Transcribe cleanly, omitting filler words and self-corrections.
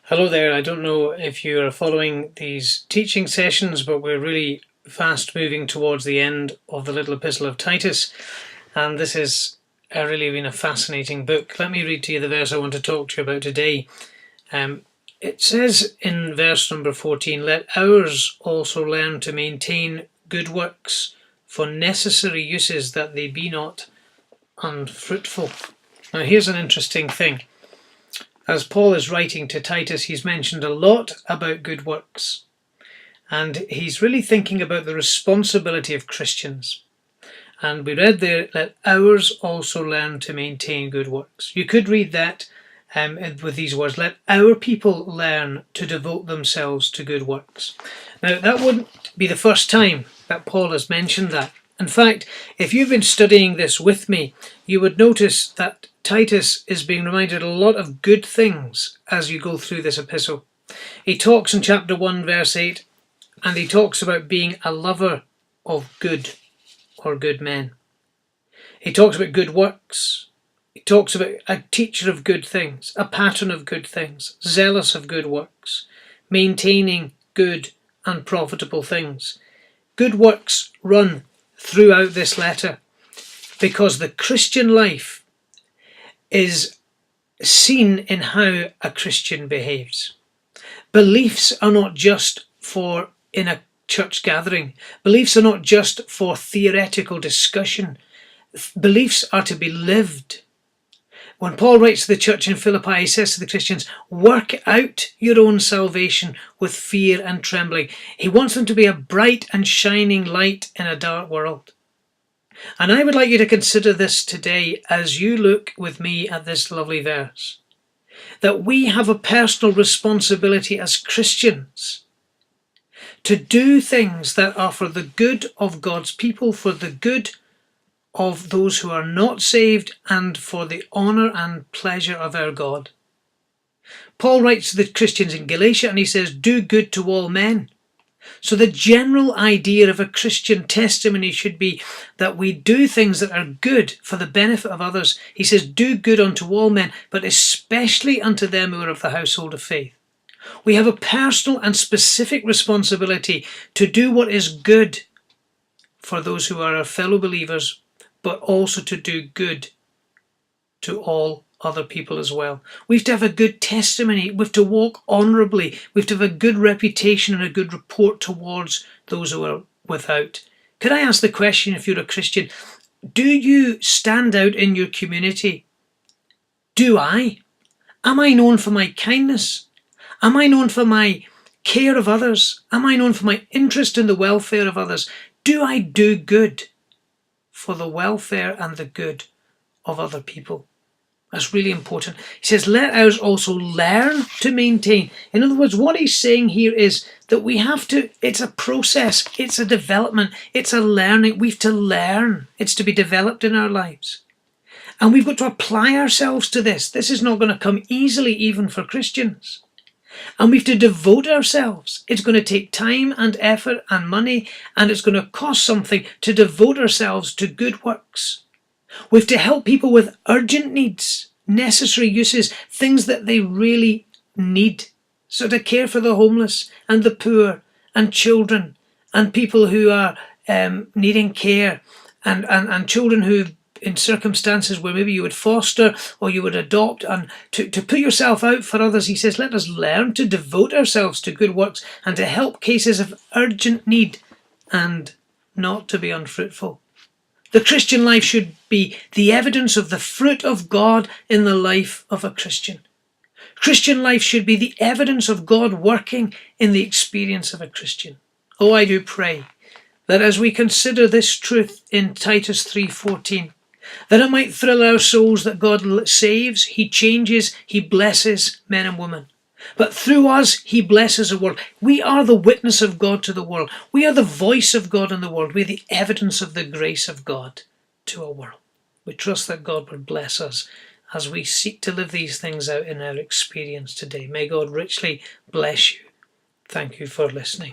Hello there. I don't know if you are following these teaching sessions, but we're really fast moving towards the end of the little epistle of Titus, and this has really been a fascinating book. Let me read to you the verse I want to talk to you about today. It says in verse number 14, "Let ours also learn to maintain good works for necessary uses, that they be not unfruitful." Now here's an interesting thing. As Paul is writing to Titus, he's mentioned a lot about good works, and he's really thinking about the responsibility of Christians. And we read there, "Let ours also learn to maintain good works." You could read that with these words, "Let our people learn to devote themselves to good works." Now, that wouldn't be the first time that Paul has mentioned that. In fact, if you've been studying this with me, you would notice that Titus is being reminded a lot of good things as you go through this epistle. He talks in chapter 1 verse 8, and he talks about being a lover of good, or good men. He talks about good works. He talks about a teacher of good things, a pattern of good things, zealous of good works, maintaining good and profitable things. Good works run throughout this letter, because the Christian life is seen in how a Christian behaves. Beliefs are not just for in a church gathering. Beliefs are not just for theoretical discussion. Beliefs are to be lived. When Paul writes to the church in Philippi, he says to the Christians, "Work out your own salvation with fear and trembling." He wants them to be a bright and shining light in a dark world. And I would like you to consider this today as you look with me at this lovely verse, that we have a personal responsibility as Christians to do things that are for the good of God's people, for the good of those who are not saved, and for the honour and pleasure of our God. Paul writes to the Christians in Galatia and he says, "Do good to all men." So the general idea of a Christian testimony should be that we do things that are good for the benefit of others. He says, "Do good unto all men, but especially unto them who are of the household of faith." We have a personal and specific responsibility to do what is good for those who are our fellow believers, but also to do good to all other people as well. We have to have a good testimony. We have to walk honourably. We have to have a good reputation and a good report towards those who are without. Could I ask the question, if you're a Christian, do you stand out in your community? Do I? Am I known for my kindness? Am I known for my care of others? Am I known for my interest in the welfare of others? Do I do good for the welfare and the good of other people? That's really important. He says, "Let ours also learn to maintain." In other words, what he's saying here is that we have to, it's a process, it's a development, it's a learning. We have to learn. It's to be developed in our lives. And we've got to apply ourselves to this. This is not going to come easily, even for Christians. And we have to devote ourselves. It's going to take time and effort and money, and it's going to cost something to devote ourselves to good works. We have to help people with urgent needs, necessary uses, things that they really need. So to care for the homeless and the poor and children and people who are needing care, and children who, in circumstances where maybe you would foster or you would adopt, and to put yourself out for others. He says, let us learn to devote ourselves to good works and to help cases of urgent need and not to be unfruitful. The Christian life should be the evidence of the fruit of God in the life of a Christian. Christian life should be the evidence of God working in the experience of a Christian. Oh, I do pray that as we consider this truth in Titus 3:14, that it might thrill our souls that God saves, He changes, He blesses men and women. But through us, He blesses the world. We are the witness of God to the world. We are the voice of God in the world. We are the evidence of the grace of God to a world. We trust that God will bless us as we seek to live these things out in our experience today. May God richly bless you. Thank you for listening.